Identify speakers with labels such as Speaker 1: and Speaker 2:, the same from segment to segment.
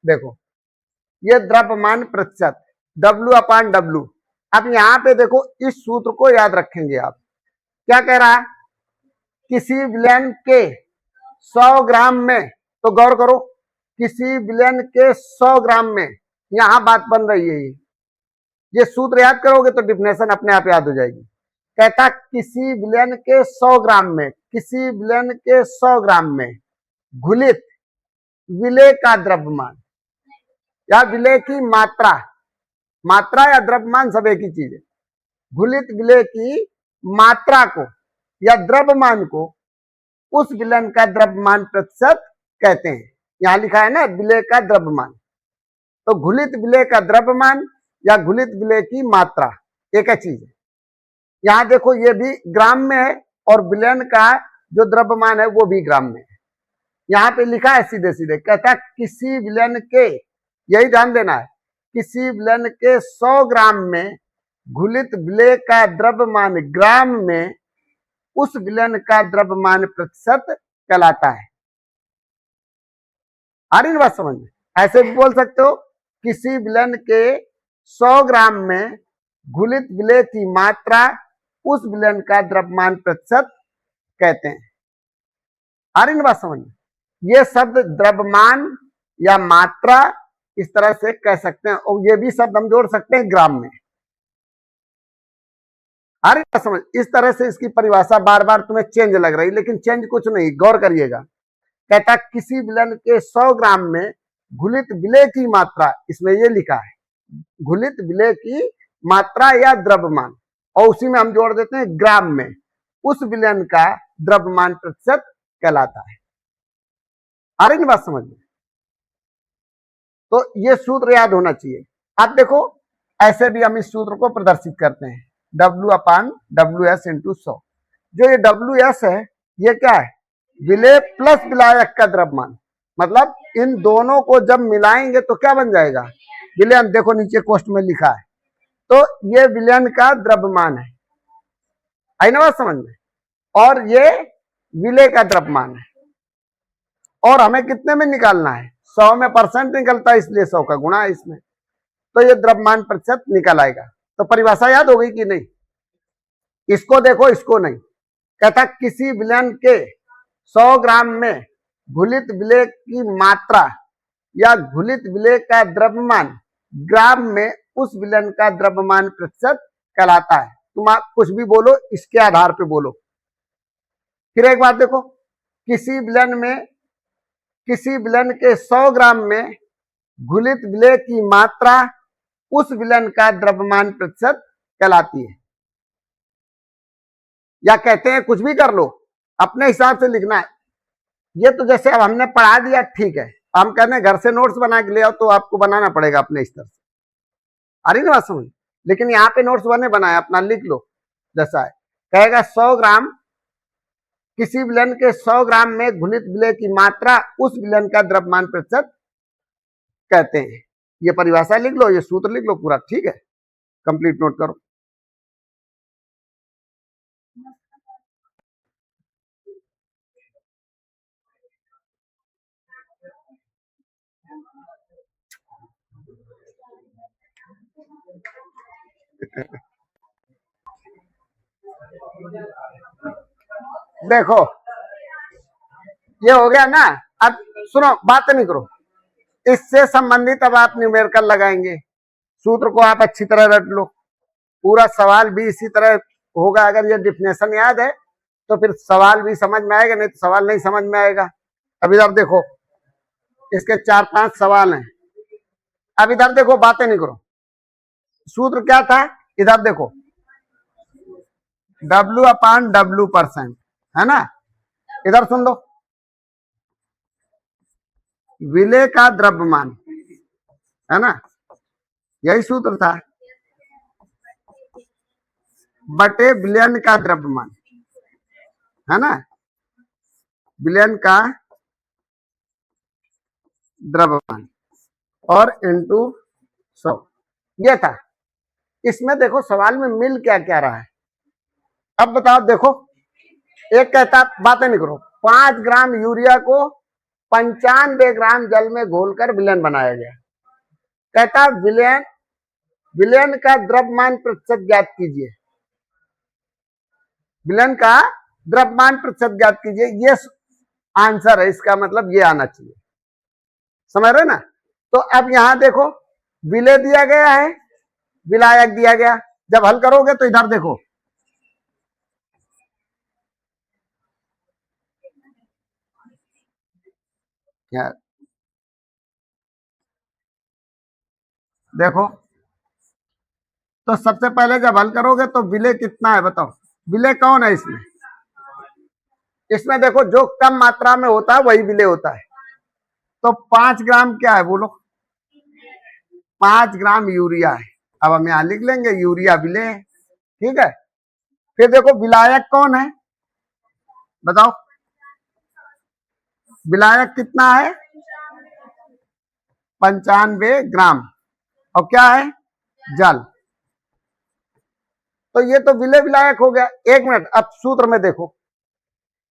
Speaker 1: देखो ये द्रव्यमान प्रतिशत W/W। अब यहाँ पे देखो इस सूत्र को याद रखेंगे आप। क्या कह रहा है? किसी विलयन के 100 ग्राम में, तो गौर करो, किसी विलयन के 100 ग्राम में, यहां बात बन रही है। ये सूत्र याद करोगे तो डिफिनेशन अपने आप याद हो जाएगी। कहता किसी विलयन के 100 ग्राम में, किसी विलयन के 100 ग्राम में घुलित विलेय का द्रव्यमान या विलेय की मात्रा, मात्रा या द्रव्यमान सब एक ही चीज है, घुलित विलेय की मात्रा को या द्रव्यमान को उस विलयन का द्रव्यमान प्रतिशत कहते हैं। यहां लिखा है ना विलेय का द्रव्यमान, तो घुलित विलेय का द्रव्यमान या घुलित विलेय की मात्रा एक ही चीज है। यहां देखो ये भी ग्राम में है और विलयन का जो द्रव्यमान है वो भी ग्राम में है। यहां पे लिखा है सीधे सीधे, कहता किसी विलयन के, यही ध्यान देना है, किसी विलयन के 100 ग्राम में घुलित विलेय का द्रव्यमान ग्राम में उस विलयन का द्रव्यमान प्रतिशत कहलाता है। आ रही बात समझ में? ऐसे भी बोल सकते हो, किसी विलयन के 100 ग्राम में घुलित विलेय की मात्रा उस विलयन का द्रव्यमान प्रतिशत कहते हैं। आ रही बात समझ में? ये शब्द द्रव्यमान या मात्रा इस तरह से कह सकते हैं, और ये भी शब्द हम जोड़ सकते हैं ग्राम में। आ रही बात समझ? इस तरह से इसकी परिभाषा बार बार तुम्हें चेंज लग रही, लेकिन चेंज कुछ नहीं, गौर करिएगा। कहता किसी विलयन के 100 ग्राम में घुलित विलेय की मात्रा, इसमें ये लिखा है घुलित विलेय की मात्रा या द्रव्यमान, और उसी में हम जोड़ देते हैं ग्राम में, उस विलयन का द्रव्यमान प्रतिशत कहलाता है। आ रही बात समझ में? तो ये सूत्र याद होना चाहिए। आप देखो ऐसे भी हम इस सूत्र को प्रदर्शित करते हैं, W/WS × 100। जो ये WS है ये क्या है? विलेय प्लस विलायक का द्रव्यमान। मतलब इन दोनों को जब मिलाएंगे तो क्या बन जाएगा? विलयन। देखो नीचे कोष्ठ में लिखा है, तो ये विलयन का द्रव्यमान है। आई ना बात समझ में? और ये विलेय का द्रव्यमान है, और हमें कितने में निकालना है? 100 में परसेंट निकलता है, इसलिए 100 का गुणा है इसमें, तो ये द्रव्यमान प्रतिशत निकल आएगा। तो परिभाषा याद हो गई कि नहीं? इसको देखो, इसको नहीं। कहता किसी विलयन के 100 ग्राम में घुलित विलेय की मात्रा या घुलित विलेय का द्रव्यमान ग्राम में उस विलयन का द्रव्यमान प्रतिशत कहलाता है। तुम आप कुछ भी बोलो, इसके आधार पे बोलो। फिर एक बात देखो, किसी विलयन के 100 ग्राम में घुलित विलेय की मात्रा उस विलयन का द्रव्यमान प्रतिशत कहलाती है। या कहते हैं, कुछ भी कर लो, अपने हिसाब से लिखना है। ये तो जैसे अब हमने पढ़ा दिया, ठीक है, हम कहते हैं घर से नोट्स बना के ले आओ, तो आपको बनाना पड़ेगा अपने स्तर से। आ रही ना बात समझ? लेकिन यहाँ पे नोट्स बने बनाए, अपना लिख लो जैसा है। कहेगा 100 ग्राम, किसी विलयन के 100 ग्राम में घुलित विलेय की मात्रा उस विलयन का द्रव्यमान प्रतिशत कहते हैं। ये परिभाषा लिख लो, ये सूत्र लिख लो पूरा, ठीक है, कंप्लीट नोट करो। देखो ये हो गया ना। अब सुनो, बात नहीं करो, इससे संबंधित अब आप न्यूमेरिकल लगाएंगे। सूत्र को आप अच्छी तरह रट लो, पूरा सवाल भी इसी तरह होगा। अगर ये डिफिनेशन याद है तो फिर सवाल भी समझ में आएगा, नहीं तो सवाल नहीं समझ में आएगा। अब इधर देखो, इसके 4-5 सवाल हैं। अब इधर देखो, बातें नहीं करो। सूत्र क्या था? इधर देखो, W/W%, है ना? इधर सुन लो, विलेय का द्रव्यमान, है ना? यही सूत्र था, बटे विलयन का द्रव्यमान, है ना? विलयन का द्रव्यमान और इनटू 100, ये था। इसमें देखो सवाल में मिल क्या क्या रहा है। अब बताओ, देखो एक कहता, बातें नहीं करो, 5 ग्राम यूरिया को 95 ग्राम जल में घोलकर विलयन बनाया गया। कहता विलयन विलयन का द्रव्यमान प्रतिशत ज्ञात कीजिए। विलयन का द्रव्यमान प्रतिशत ज्ञात कीजिए, ये आंसर है, इसका मतलब ये आना चाहिए। समझ रहे ना। तो अब यहां देखो विलय दिया गया है, विलायक दिया गया। जब हल करोगे तो इधर देखो, देखो तो सबसे पहले जब हल करोगे तो विलय कितना है बताओ। विलय कौन है इसमें? इसमें देखो जो कम मात्रा में होता है वही विलय होता है। तो 5 ग्राम क्या है बोलो? 5 ग्राम यूरिया है। अब हम यहां लिख लेंगे यूरिया विलय है। ठीक है। फिर देखो विलायक कौन है बताओ। विलायक कितना है? 95 ग्राम। और क्या है? जल। तो ये तो विलय विलायक हो गया। एक मिनट, अब सूत्र में देखो,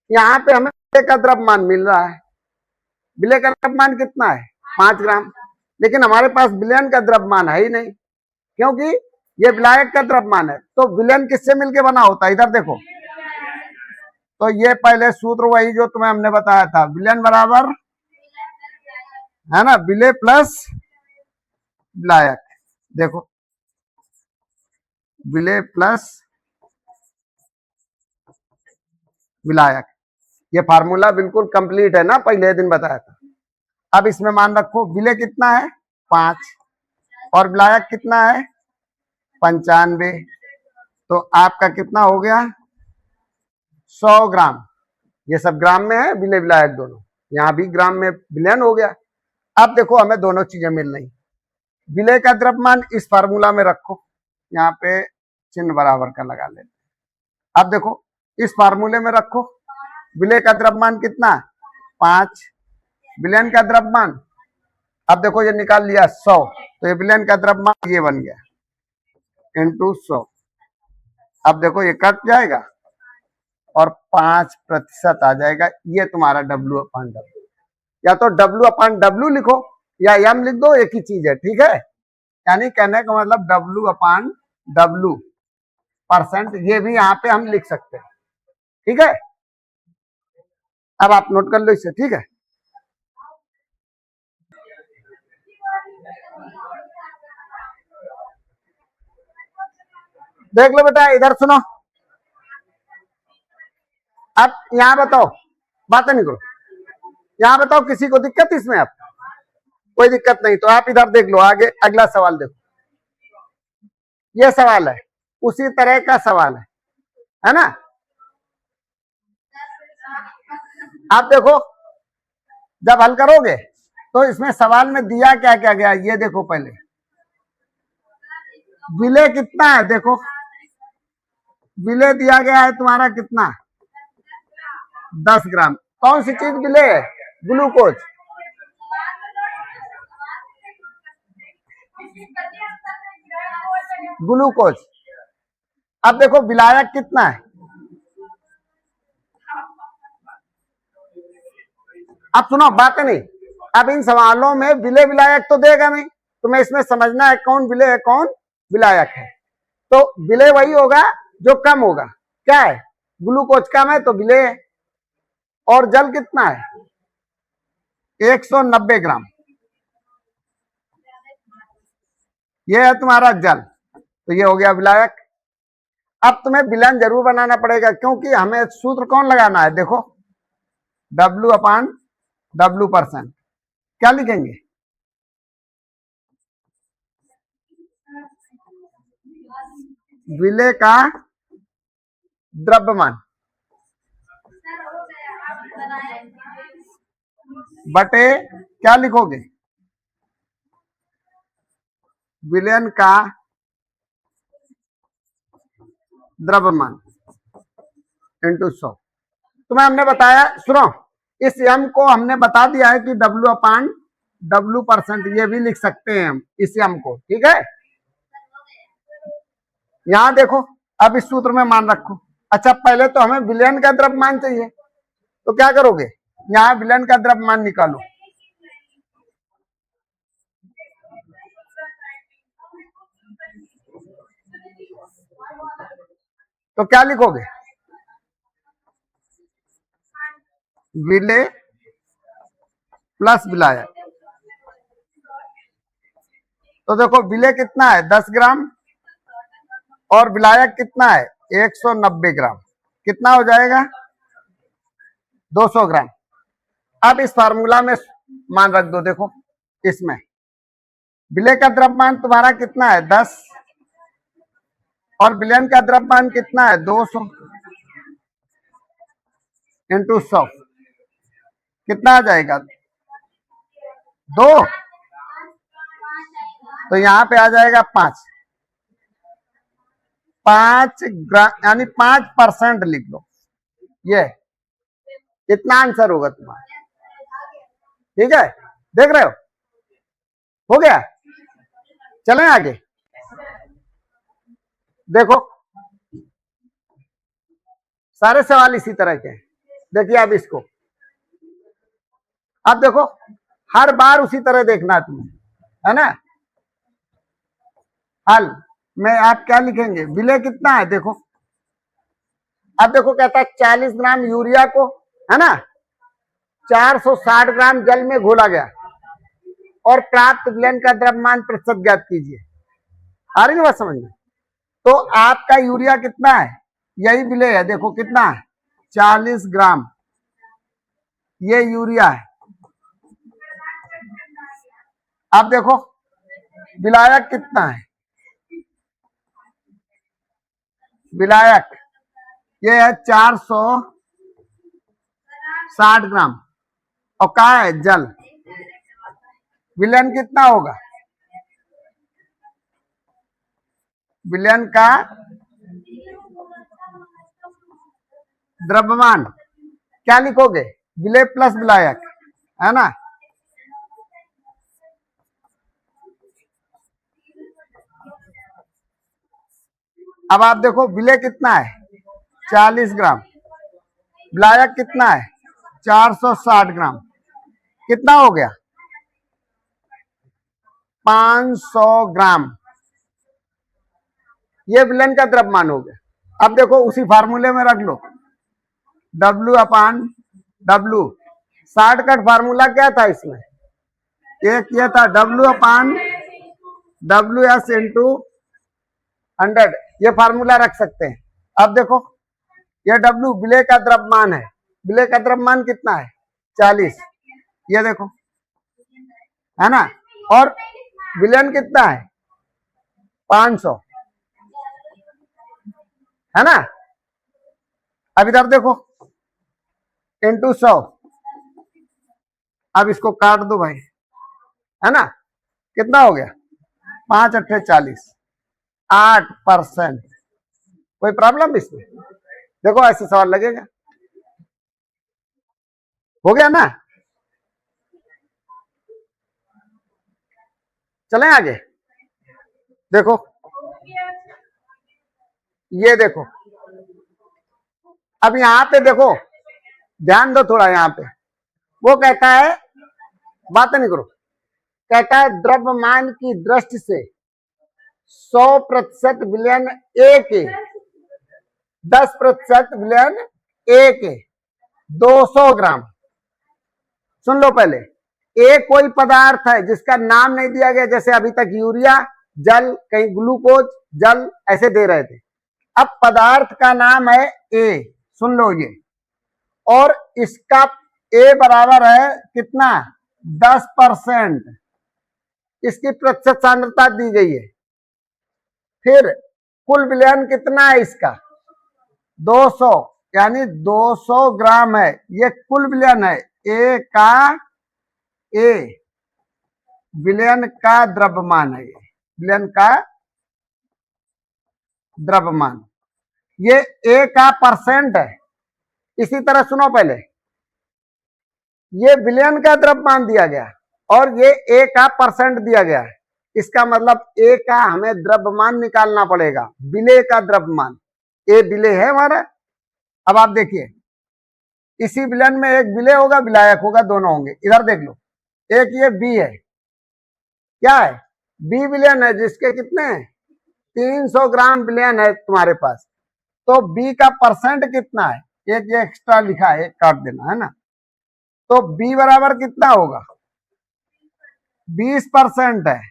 Speaker 1: यहां पे हमें विलय का द्रव्यमान मिल रहा है। विलय का द्रव्यमान कितना है? 5 ग्राम। लेकिन हमारे पास विलयन का द्रव्यमान है ही नहीं, क्योंकि ये विलायक का द्रव्यमान है। तो विलयन किससे मिलके बना होता है? इधर देखो, तो ये पहले सूत्र वही जो तुम्हें हमने बताया था, विलयन बराबर है ना विलय प्लस विलायक। देखो विलय प्लस विलायक, ये फार्मूला बिल्कुल कंप्लीट है ना, पहले दिन बताया था। अब इसमें मान रखो विलय कितना है? 5, और विलायक कितना है? 95। तो आपका कितना हो गया? 100 ग्राम। ये सब ग्राम में है, विलय विलायक दोनों। यहां भी ग्राम में विलयन हो गया। अब देखो हमें दोनों चीजें मिल रही। विलय का द्रव्यमान इस फार्मूला में रखो, यहाँ पे चिन्ह बराबर का लगा लेते। अब देखो इस फार्मूले में रखो, विलय का द्रव्यमान कितना? 5। विलयन का द्रव्यमान, अब देखो ये निकाल लिया 100, तो ये विलयन का द्रव्यमान ये बन गया इंटू 100। अब देखो ये कट जाएगा और 5% आ जाएगा। ये तुम्हारा W/W, या तो W/W लिखो या M लिख दो, एक ही चीज है। ठीक है, यानी कहने का मतलब W/W %, ये भी यहाँ पे हम लिख सकते हैं। ठीक है, अब आप नोट कर लो इसे। ठीक है, देख लो बेटा, इधर सुनो। अब यहाँ बताओ, बातें नहीं करो, यहाँ बताओ किसी को दिक्कत इसमें? आप कोई दिक्कत नहीं, तो आप इधर देख लो, आगे अगला सवाल देखो। ये सवाल है, उसी तरह का सवाल है ना। आप देखो जब हल करोगे तो इसमें सवाल में दिया क्या क्या गया, ये देखो। पहले विलय कितना है? देखो विलय दिया गया है तुम्हारा कितना? 10 ग्राम। कौन सी चीज विलय है? ग्लूकोज। ग्लूकोज। अब देखो विलायक कितना है? अब सुनो, बात नहीं। अब इन सवालों में विलय विलायक तो देगा नहीं, तुम्हें इसमें समझना है कौन विलय है कौन विलायक है। तो विलय वही होगा जो कम होगा। क्या है? ग्लूकोज कम है तो विलय है। और जल कितना है? 190 ग्राम। ये है तुम्हारा जल, तो ये हो गया विलायक। अब तुम्हें विलयन जरूर बनाना पड़ेगा, क्योंकि हमें सूत्र कौन लगाना है? देखो W/W%। क्या लिखेंगे? विलय का द्रव्यमान बटे क्या लिखोगे? विलयन का द्रव्यमान इंटू 100। तुम्हें हमने बताया, सुनो, इस m को हमने बता दिया है कि W/W%, ये भी लिख सकते हैं हम इस m को। ठीक है, यहां देखो, अब इस सूत्र में मान रखो। अच्छा, पहले तो हमें विलयन का द्रव्यमान चाहिए, तो क्या करोगे? यहाँ विलयन का द्रव्यमान निकालो। तो क्या लिखोगे? विलेय प्लस विलायक। तो देखो विलेय कितना है 10 ग्राम और विलायक कितना है 190 ग्राम। कितना हो जाएगा 200 ग्राम। अब इस फार्मूला में मान रख दो। देखो इसमें विलेय का द्रव्यमान तुम्हारा कितना है 10 और विलयन का द्रव्यमान कितना है 200 इंटू 100 कितना आ जाएगा 2। तो यहां पे आ जाएगा 5 ग्राम यानी 5% लिख लो। ये इतना आंसर होगा तुम्हारा। ठीक है, देख रहे हो गया। चलें आगे। देखो सारे सवाल इसी तरह के हैं। देखिए अब इसको, अब देखो हर बार उसी तरह देखना तुम्हें, है ना। हल में आप क्या लिखेंगे विलेय कितना है देखो। अब देखो कहता है 40 ग्राम यूरिया को, है ना, 460 ग्राम जल में घोला गया और प्राप्त विलयन का द्रव्यमान प्रतिशत ज्ञात कीजिए। आ रही है बात समझ में? तो आपका यूरिया कितना है, यही विलेय है। देखो कितना है 40 ग्राम, ये यूरिया है। अब देखो विलायक कितना है, विलायक ये है 460 ग्राम और कहा है जल। विलयन कितना होगा, विलयन का द्रव्यमान क्या लिखोगे विलेय प्लस विलायक, है ना। अब आप देखो विलेय कितना है 40 ग्राम, विलायक कितना है 460 ग्राम, कितना हो गया 500 ग्राम। ये विलयन का द्रव्यमान हो गया। अब देखो उसी फार्मूले में रख लो W/W। शॉर्टकट फार्मूला क्या था इसमें, एक ये था W/WS इंटू 100। ये फार्मूला रख सकते हैं। अब देखो ये W विलेय का द्रव्यमान है। विलेय का द्रव्यमान कितना है 40, ये देखो, है ना। और विलयन कितना है 500, है ना। अब इधर देखो इंटू 100। अब इसको काट दो भाई, है ना। कितना हो गया 5 अट्ठे 40, 8%। कोई प्रॉब्लम इसमें? देखो ऐसे सवाल लगेगा। हो गया ना। चलें आगे। देखो ये देखो, अब यहां पे देखो ध्यान दो थोड़ा। यहां पे वो कहता है, बात नहीं करो, कहता है द्रव्यमान की दृष्टि से 100% विलयन ए के, 10% विलयन ए के 200 ग्राम। सुन लो पहले, ए कोई पदार्थ है जिसका नाम नहीं दिया गया, जैसे अभी तक यूरिया जल, कहीं ग्लूकोज जल ऐसे दे रहे थे। अब पदार्थ का नाम है ए, सुन लो ये, और इसका ए बराबर है कितना 10%, इसकी प्रतिशत सांद्रता दी गई है। फिर कुल विलयन कितना है इसका 200, यानी 200 ग्राम है। ये कुल विलयन है ए का, ए विलयन का द्रव्यमान है, ये विलयन का द्रव्यमान। ये ए का परसेंट है। इसी तरह सुनो पहले, ये विलयन का द्रव्यमान दिया गया और ये ए का परसेंट दिया गया है। इसका मतलब ए का हमें द्रव्यमान निकालना पड़ेगा, विलेय का द्रव्यमान। ए विलेय है हमारा। अब आप देखिए इसी विलयन में एक विलय होगा, विलायक होगा, दोनों होंगे। इधर देख लो, एक ये बी है, क्या है, बी विलयन है, जिसके कितने हैं 300 ग्राम विलयन है तुम्हारे पास। तो बी का परसेंट कितना है, एक ये एक्स्ट्रा लिखा है, काट देना है ना। तो बी बराबर कितना होगा, 20% है।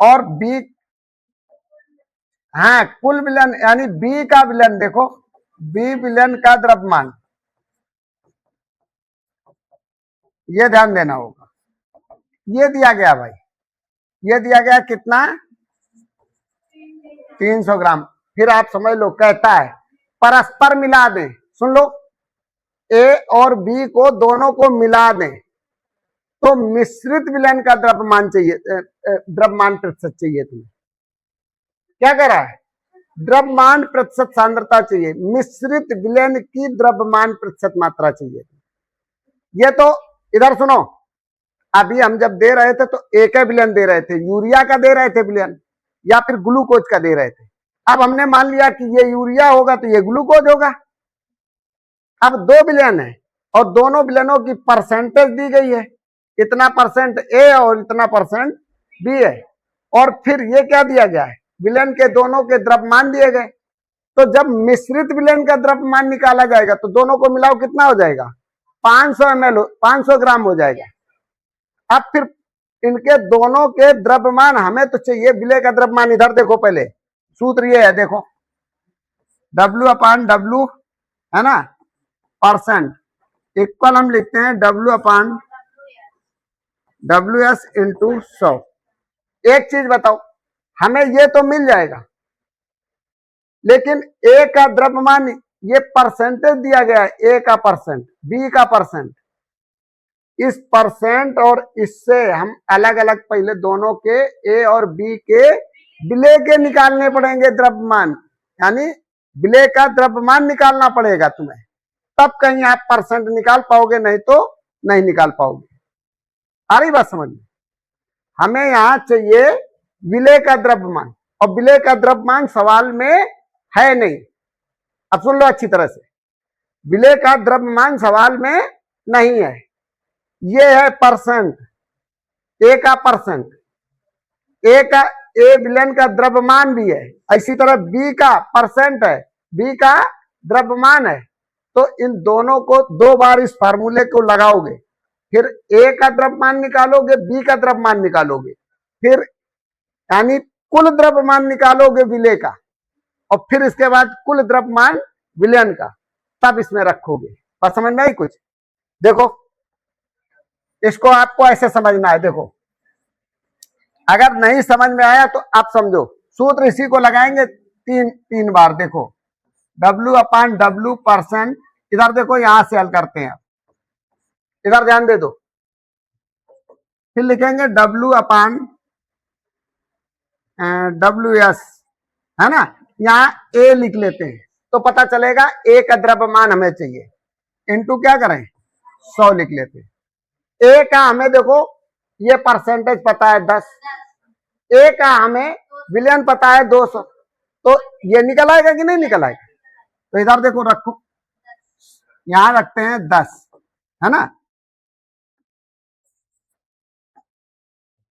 Speaker 1: और बी, हाँ कुल विलयन यानी बी का विलयन, देखो बी विलयन का द्रव्यमान, ये ध्यान देना होगा। ये दिया गया भाई, ये दिया गया कितना 300 ग्राम। फिर आप समझ लो, कहता है परस्पर मिला दें, सुन लो, ए और बी को दोनों को मिला दें तो मिश्रित विलयन का द्रव्यमान चाहिए, द्रव्यमान प्रतिशत चाहिए तुम्हें। क्या कह रहा है, द्रव्यमान प्रतिशत सांद्रता चाहिए, मिश्रित विलयन की द्रव्यमान प्रतिशत मात्रा चाहिए। ये तो इधर सुनो, अभी हम जब दे रहे थे तो एक विलयन दे रहे थे, यूरिया का दे रहे थे विलयन, या फिर ग्लूकोज का दे रहे थे। अब हमने मान लिया कि ये यूरिया होगा तो ये ग्लूकोज होगा। अब दो विलयन है और दोनों विलयनों की परसेंटेज दी गई है, इतना परसेंट ए और इतना परसेंट बी है। और फिर ये क्या दिया गया है, विलयन के दोनों के द्रव्यमान दिए गए। तो जब मिश्रित विलयन का द्रव्यमान निकाला जाएगा तो दोनों को मिलाओ, कितना हो जाएगा 500 ml, 500 ग्राम हो जाएगा। अब फिर इनके दोनों के द्रव्यमान हमें तो चाहिए, विलय का द्रव्यमान इधर देखो, पहले सूत्र ये है, देखो W/W है ना, परसेंट इक्वल हम लिखते हैं W/WS इंटू 100। एक चीज बताओ, हमें ये तो मिल जाएगा, लेकिन ए का द्रव्यमान, ये परसेंटेज दिया गया है, ए का परसेंट, बी का परसेंट, इस परसेंट और इससे हम अलग अलग पहले दोनों के ए और बी के विलय के निकालने पड़ेंगे द्रव्यमान, यानी विलय का द्रव्यमान निकालना पड़ेगा तुम्हें, तब कहीं आप परसेंट निकाल पाओगे, नहीं तो नहीं निकाल पाओगे। आ रही बात समझ में, हमें यहां चाहिए विलय का द्रव्यमान, और विलय का द्रव्यमान सवाल में है नहीं। अब सुन लो अच्छी तरह से, विलय का द्रव्यमान सवाल में नहीं है, ये है परसेंट, ए का परसेंट, ए का, ए विलयन का द्रव्यमान भी है, इसी तरह बी का परसेंट है, बी का द्रव्यमान है। तो इन दोनों को दो बार इस फार्मूले को लगाओगे, फिर ए का द्रव्यमान निकालोगे, बी का द्रव्यमान निकालोगे, फिर यानी कुल द्रव्यमान निकालोगे विलय का, और फिर इसके बाद कुल द्रव्यमान विलयन का, तब इसमें रखोगे। बस समझ में आई कुछ, देखो इसको आपको ऐसे समझना है। देखो अगर नहीं समझ में आया तो आप समझो, सूत्र इसी को लगाएंगे तीन बार। देखो W/W परसेंट, इधर देखो यहां से हल करते हैं, इधर ध्यान दे दो, फिर लिखेंगे W/WS है ना, यहां ए लिख लेते हैं तो पता चलेगा ए का द्रव्यमान हमें चाहिए, इनटू क्या करें 100 लिख लेते हैं। ए का हमें देखो ये परसेंटेज पता है 10, ए का हमें विलयन पता है 200, तो ये निकल आएगा कि नहीं निकल आएगा। तो इधर देखो रखो, यहां रखते हैं 10 है ना,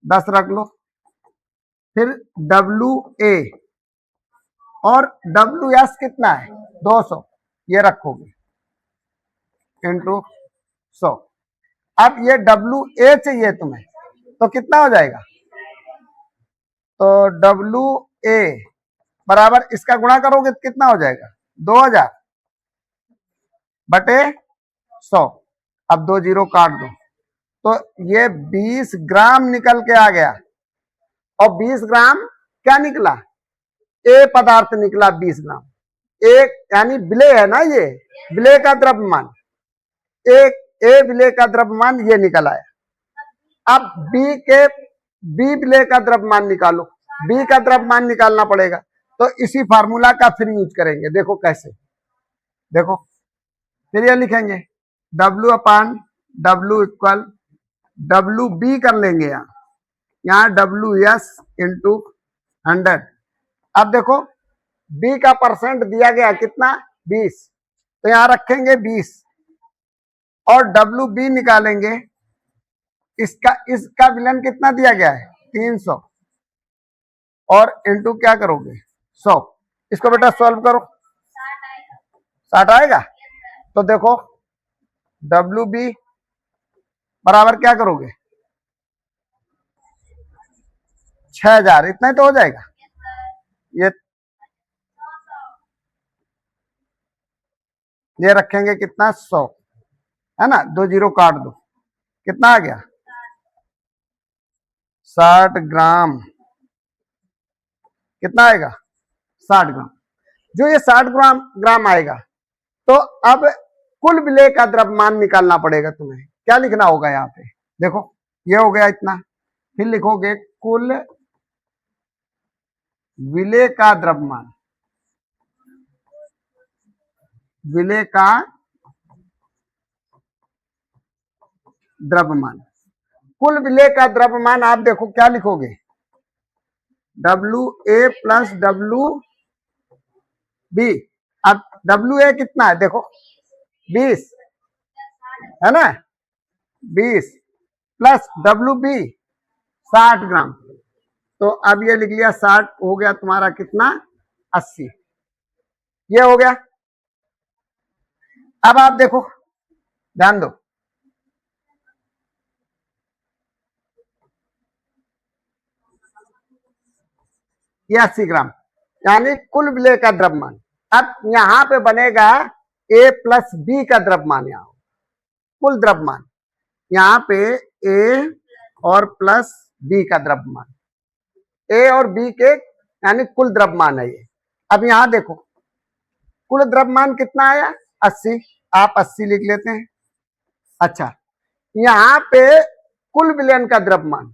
Speaker 1: 10 रख लो, फिर WA और WS कितना है 200, ये रखोगे इंटू 100। अब ये WA चाहिए तुम्हें, तो कितना हो जाएगा, तो WA बराबर इसका गुणा करोगे तो कितना हो जाएगा 2000 बटे 100। अब 2 जीरो काट दो, तो ये 20 ग्राम निकल के आ गया, और 20 ग्राम क्या निकला, ए पदार्थ निकला 20 ग्राम, एक यानी विलय है ना, ये विलय का द्रव्यमान, एक ए विलय का द्रव्यमान ये निकल आया। अब बी विलय का द्रव्यमान निकालो, बी का द्रव्यमान निकालना पड़ेगा, तो इसी फार्मूला का फिर यूज करेंगे। देखो कैसे, देखो फिर ये लिखेंगे W/W इक्वल WB कर लेंगे, यहाँ WS इंटू 100। अब देखो बी का परसेंट दिया गया कितना 20, तो यहां रखेंगे 20 और WB निकालेंगे। इसका विलन कितना दिया गया है 300 और इनटू क्या करोगे 100। इसको बेटा सॉल्व करो, 60 आएगा। तो देखो WB बराबर क्या करोगे 6000, इतना ही तो हो जाएगा। ये रखेंगे कितना 100 है ना, 2 जीरो काट दो, कितना आ गया 60 ग्राम। कितना आएगा 60 ग्राम। जो ये 60 ग्राम आएगा तो अब कुल विलेय का द्रव्यमान निकालना पड़ेगा तुम्हें। क्या लिखना होगा यहाँ पे, देखो ये हो गया इतना, फिर लिखोगे कुल विलेय का द्रव्यमान, विलेय का द्रव्यमान। कुल विलेय का द्रव्यमान आप देखो क्या लिखोगे WA प्लस WB। अब WA कितना है देखो 20 है ना, 20 प्लस WB 60 ग्राम। तो अब ये लिख लिया 60 हो गया तुम्हारा कितना 80। ये हो गया। अब आप देखो ध्यान दो, ये 80 ग्राम यानी कुल विलेय का द्रव्यमान। अब यहां पे बनेगा A प्लस B का द्रव्यमान, यहां कुल द्रव्यमान, यहां पे A और प्लस B का द्रव्यमान, A और B के यानी कुल द्रव्यमान है ये। अब यहां देखो कुल द्रव्यमान कितना आया 80, आप 80 लिख लेते हैं। अच्छा यहां पे कुल विलयन का द्रव्यमान,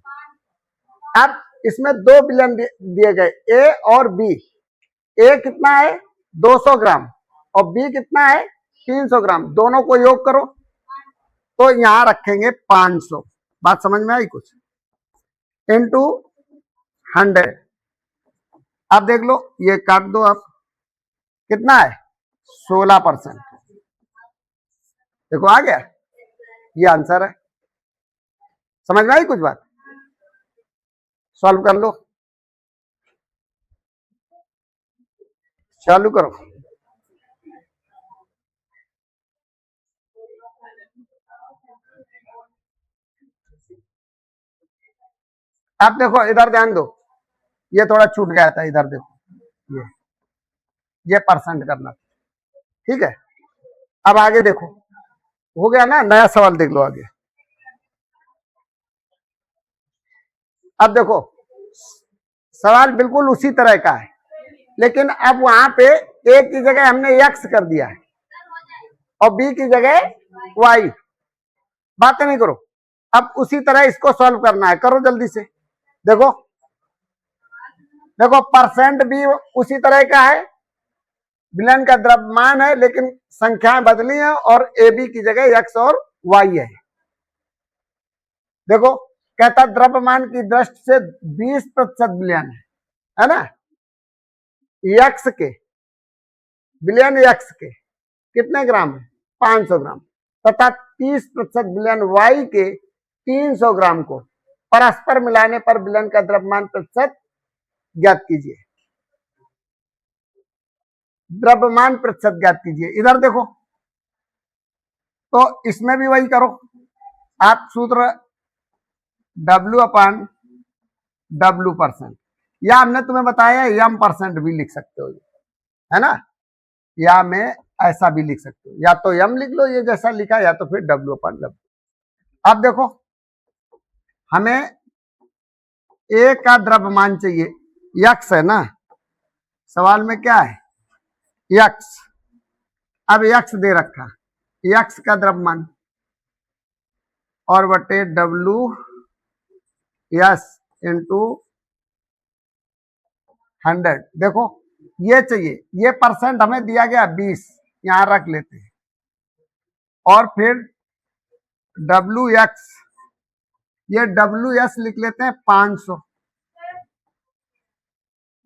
Speaker 1: अब इसमें 2 विलयन दिए गए A और B। A कितना है 200 ग्राम और B कितना है 300 ग्राम, दोनों को योग करो तो यहां रखेंगे 500। बात समझ में आई कुछ, इनटू 100। अब देख लो ये काट दो, अब कितना है 16%। देखो आ गया, ये आंसर है। समझ में आई कुछ बात, सॉल्व कर लो, चालू करो। अब देखो इधर ध्यान दो, ये थोड़ा छूट गया था, इधर देखो ये परसेंट करना, ठीक है। अब आगे देखो, हो गया ना, नया सवाल देख लो आगे। अब देखो सवाल बिल्कुल उसी तरह का है, लेकिन अब वहां पे A की जगह हमने X कर दिया है और B की जगह Y। बातें नहीं करो, अब उसी तरह इसको सॉल्व करना है, करो जल्दी से। देखो देखो परसेंट भी उसी तरह का है, विलयन का द्रव्यमान है लेकिन संख्याएं बदली हैं और AB की जगह X और Y है। देखो कहता द्रव्यमान की दृष्टि से 20% विलयन है ना, X के विलयन X के कितने ग्राम है 500 ग्राम, तथा 30% विलयन Y के 300 ग्राम को परस्पर मिलाने पर विलयन का द्रव्यमान प्रतिशत ज्ञात कीजिए। द्रव्यमान प्रतिशत ज्ञात कीजिए। इधर देखो तो इसमें भी वही करो आप, सूत्र W/W%, या हमने तुम्हें बताया M% भी लिख सकते हो, है ना, या मैं ऐसा भी लिख सकते हो, या तो M लिख लो ये जैसा लिखा, या तो फिर W/W। अब देखो हमें A का द्रव्यमान चाहिए, X है ना, सवाल में क्या है X। अब X दे रखा, X का द्रव्यमान और बटे WS इंटू 100। देखो ये चाहिए, ये परसेंट हमें दिया गया 20, यहां रख लेते हैं, और फिर WX, ये WS लिख लेते हैं 500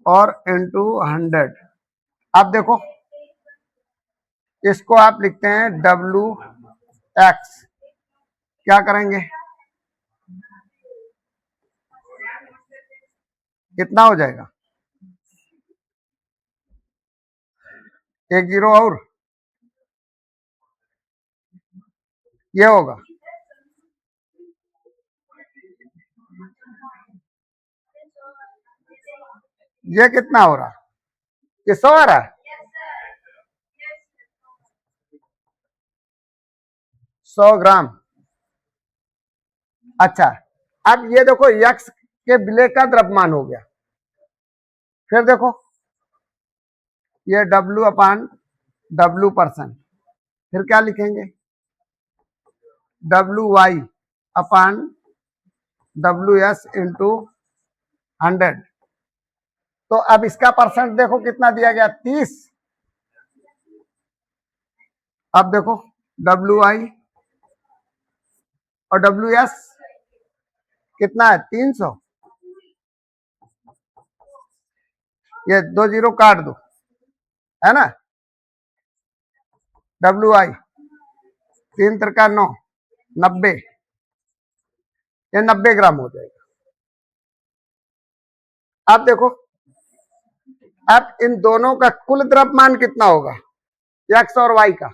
Speaker 1: और इंटू 100। अब देखो इसको आप लिखते हैं डब्ल्यू एक्स। क्या करेंगे, कितना हो जाएगा, एक जीरो और ये होगा, ये कितना हो रहा, ये 100 आ रहा है, 100 ग्राम। अच्छा, अब ये देखो यक्स के विलेय का द्रव्यमान हो गया। फिर देखो ये डब्ल्यू अपान डब्ल्यू परसेंट, फिर क्या लिखेंगे, डब्ल्यू वाई अपान डब्ल्यू एस इंटू 100। तो अब इसका परसेंट देखो कितना दिया गया, 30। अब देखो डब्ल्यू आई और डब्ल्यू एस कितना है, 300। ये 2 जीरो काट दो, है ना। डब्ल्यू आई 3 त्रिका 9, 90, ये 90 ग्राम हो जाएगा। अब देखो, अब इन दोनों का कुल द्रव्यमान कितना होगा, एक्स और वाई का,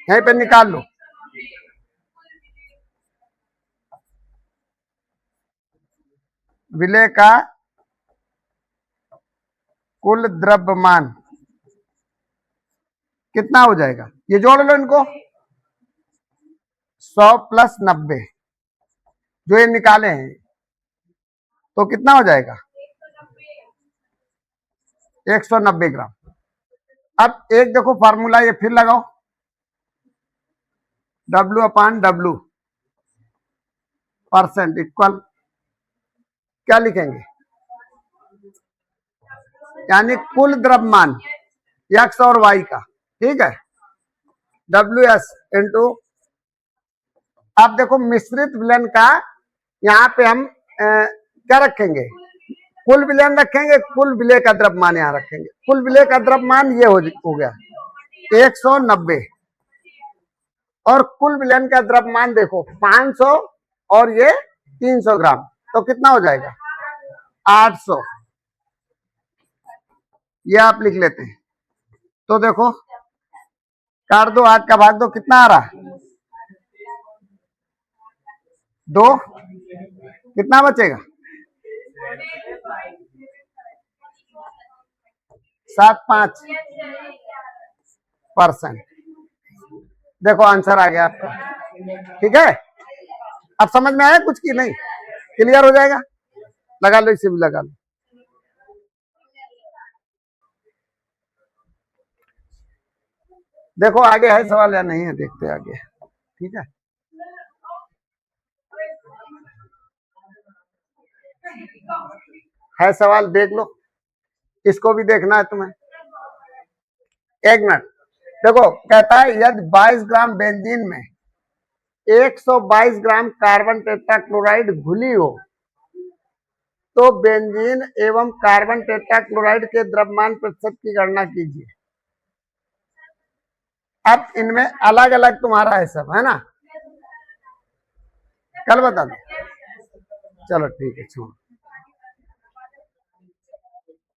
Speaker 1: यहीं पे निकाल लो। विलेय का कुल द्रव्यमान कितना हो जाएगा, ये जोड़ लो इनको, 100 प्लस 90 जो ये निकाले हैं, तो कितना हो जाएगा, 190 ग्राम। अब एक देखो फार्मूला ये फिर लगाओ, डब्ल्यू अपान डब्ल्यू परसेंट इक्वल क्या लिखेंगे, यानी कुल द्रव्यमान एक्स और वाई का, ठीक है, डब्ल्यू एस इंटू। अब देखो मिश्रित विलयन का यहाँ पे हम क्या रखेंगे, कुल विलयन रखेंगे, कुल विलेय का द्रव्यमान यहाँ रखेंगे। कुल विलेय का द्रव्यमान ये हो गया 190 और कुल विलयन का द्रव्यमान देखो 500 और ये 300 ग्राम, तो कितना हो जाएगा 800। ये आप लिख लेते हैं। तो देखो काट दो, 8 का भाग दो, कितना आ रहा, 2, कितना बचेगा 75%। देखो आंसर आ गया आपका, ठीक है। अब समझ में आया कुछ की नहीं, क्लियर हो जाएगा, लगा लो, इसे भी लगा लो। देखो आगे है सवाल या नहीं है, देखते आगे, ठीक है। है सवाल, देख लो, इसको भी देखना है तुम्हें, एक मिनट। देखो कहता है यदि 22 ग्राम बेंजीन में 122 ग्राम कार्बन टेट्राक्लोराइड घुली हो तो बेंजीन एवं कार्बन टेट्राक्लोराइड के द्रव्यमान प्रतिशत की गणना कीजिए। अब इनमें अलग अलग तुम्हारा है सब, है ना, कल बता दो, चलो ठीक है, छोड़ो।